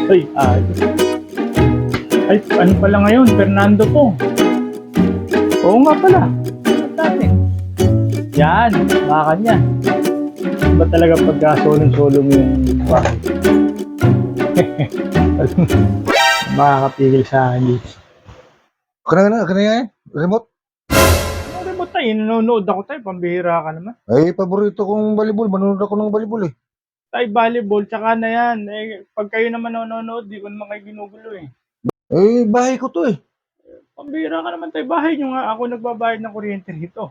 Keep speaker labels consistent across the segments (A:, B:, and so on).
A: Ay, ay, ano pala ngayon? Fernando po. Oo nga pala. Ano natin? Yan, baka niya. Ba talaga pagka solong-solo mo yung bahay? Makakapigil sa akin dito.
B: Kana yan? Remote?
A: Ano remote tayo? Nanonood ako tayo. Pambihira ka naman.
B: Ay, paborito kong volleyball. Manonood ako ng volleyball eh.
A: Tayo volleyball, tsaka na yan. Eh, pag kayo naman nanonood, di ko naman kayo ginugulo eh.
B: Eh, bahay ko to eh.
A: Pambihira ka naman tayo. Bahay nyo nga. Ako nagbabayad ng kuryente rito.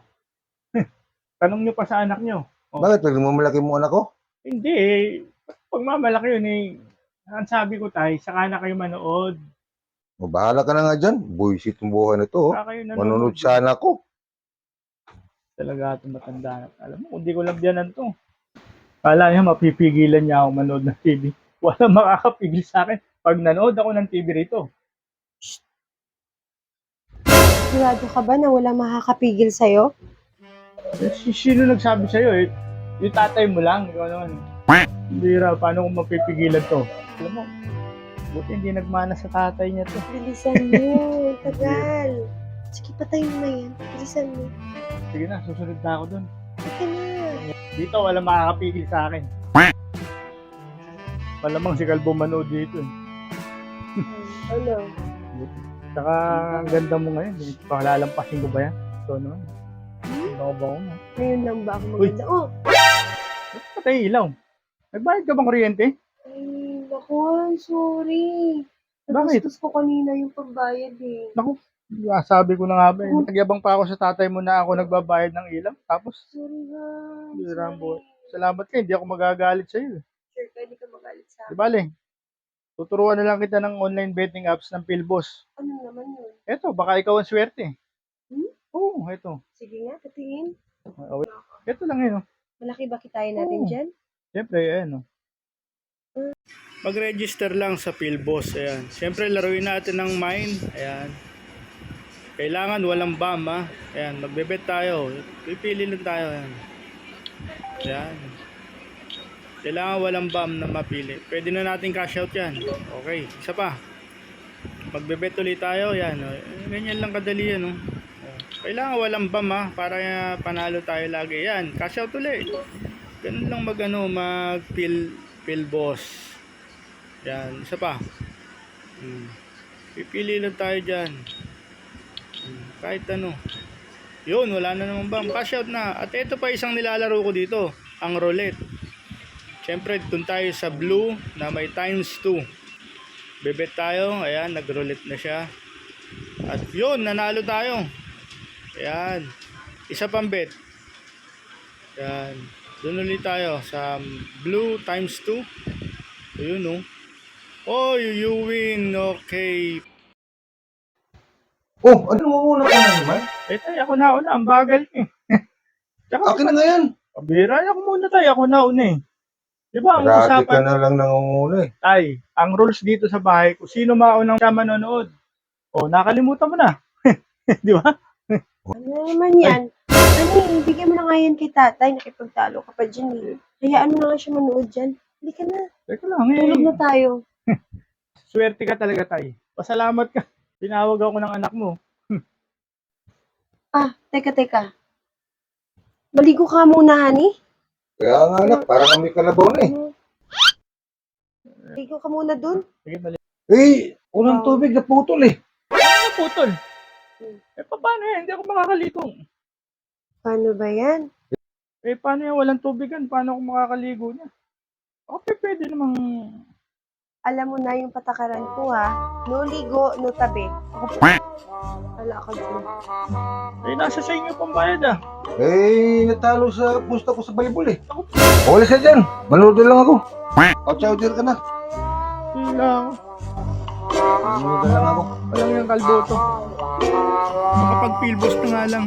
A: Tanong nyo pa sa anak nyo. Oh.
B: Bakit? Nagmamalaki mo anak ko?
A: Hindi eh. Pag mamalaki yun eh. Ang sabi ko tayo, saka na kayo manood.
B: O, bahala ka na nga dyan. Buisit yung buhay na to.
A: Saka kayo nanonood.
B: Manonood sa anak ko.
A: Talaga itong matanda na. Alam mo, hindi ko labyanan to. Kala niya mapipigilan niya ako manood ng TV. Walang makakapigil sa akin pag nanood ako ng TV rito.
C: Sigurado ka ba na wala makakapigil sa'yo?
A: Eh, sino nagsabi sa'yo eh? Yung tatay mo lang. Ikaw naman. Hindi ra, paano kung mapipigilan to? Alam mo, buti hindi nagmana sa tatay niya to.
C: Bilisan mo. Tagal. Sige, patayin mo na yan. Bilisan mo.
A: Sige na, susunod na ako dun.
C: Sige na.
A: Dito, walang makakapigil sa akin. Malamang si Kalbo manood dito eh.
C: Ano?
A: Saka ang ganda mo ngayon. Panglalampasin ko ba yan? Ito naman. Bango-bango mo.
C: Ngayon lang ba ako maganda? Oh!
A: Patay ilaw. Nagbayad ka bang kuryente?
C: Ay, naku, sorry.
A: Bakit?
C: Nagastos ko kanina yung pagbayad eh.
A: Naku, sabi ko na nga ba eh. Nagyabang pa ako sa tatay mo na ako nagbabayad ng ilaw. Tapos,
C: Sorry ha.
A: Rambo, salamat ka. Hindi ako magagalit sa'yo.
C: Sure ka, hindi ka magalit sa
A: Di
C: akin.
A: bale, tuturuan na lang kita ng online betting apps ng Philboss.
C: Ano naman yun?
A: Eto, baka ikaw ang swerte.
C: Hmm?
A: Oo, eto.
C: Sige nga, patingin.
A: Eto lang yun.
C: Malaki ba kitain natin
A: Oo.
C: dyan?
A: Siyempre, ayan o. Mag-register lang sa Philboss. Ayan. Siyempre, laruin natin ng Mind. Ayan. Kailangan walang BAM ha. Ayan, magbebet tayo. Pipili lang tayo. Ayan. Ayan. Kailangan walang BAM na mapili. Pwede na natin cash out yan. Okay, isa pa. Magbebet ulit tayo. Ayan. Ganyan lang kadali yan. Kailangan walang BAM ha. Para panalo tayo lagi. Ayan, cash out ulit. Ganun lang mag Philboss. Yan, isa pa. Pipili lang tayo dyan. Kahit ano. Yun, wala na naman bang cash out na. At ito pa isang nilalaro ko dito, ang roulette. Siyempre, dun tayo sa blue na may times 2. Bebet tayo. Ayan, nag-roulette na siya. At yun, nanalo tayo. Ayan. Isa pang bet. Ayan. Doon ulit tayo sa blue times 2. Ayun no. Oh, you win. Okay.
B: Oh, ano mo muna ka na naman?
A: Eh tayo, ako na una. Ang bagal eh. Tsaka,
B: Akin na nga yan.
A: pabira, ako muna tayo. Ako na una eh. Di ba, ang
B: Marami ka
A: usapan,
B: na lang nangunguna eh.
A: tay, ang rules dito sa bahay, kung sino maunang siya manonood. Oh, nakalimutan mo na. Di ba?
C: Ano naman yan? Ano, bigyan mo na nga yan kay tatay. Nakipagtalo ka pa dyan eh. Hayaan mo na nga siya manood dyan. Hindi ka na.
A: Teka lang
C: Tulog na
A: eh.
C: tayo.
A: Swerte ka talaga, tay. Pasalamat ka. Tinawag ako ng anak mo.
C: Ah, teka. Maligo ka muna, honey.
B: Kaya nga anak, parang kami kalabaw na eh.
C: Ano? Maligo ka muna dun.
A: Sige, balik.
B: Eh, unang tubig na putol eh.
A: Ano putol? Eh, paano yan? Hindi ako makakaligo.
C: Paano ba yan?
A: Eh, paano yan? Walang tubigan. Paano ako makakaligo niya? Okay, pwede namang...
C: Alam mo na yung patakaran ko ha. No ligo, no tabi. Wala ka dyan.
A: Eh, nasa sa inyo pambayad ah.
B: Eh, natalo sa pusta ko sa volleyball eh. Wala siya dyan. Manood lang ako. Outsider ka na.
A: Sila ako.
B: Manood lang ako.
A: Walang yung kalbo to. Makapag-Philboss na nga lang.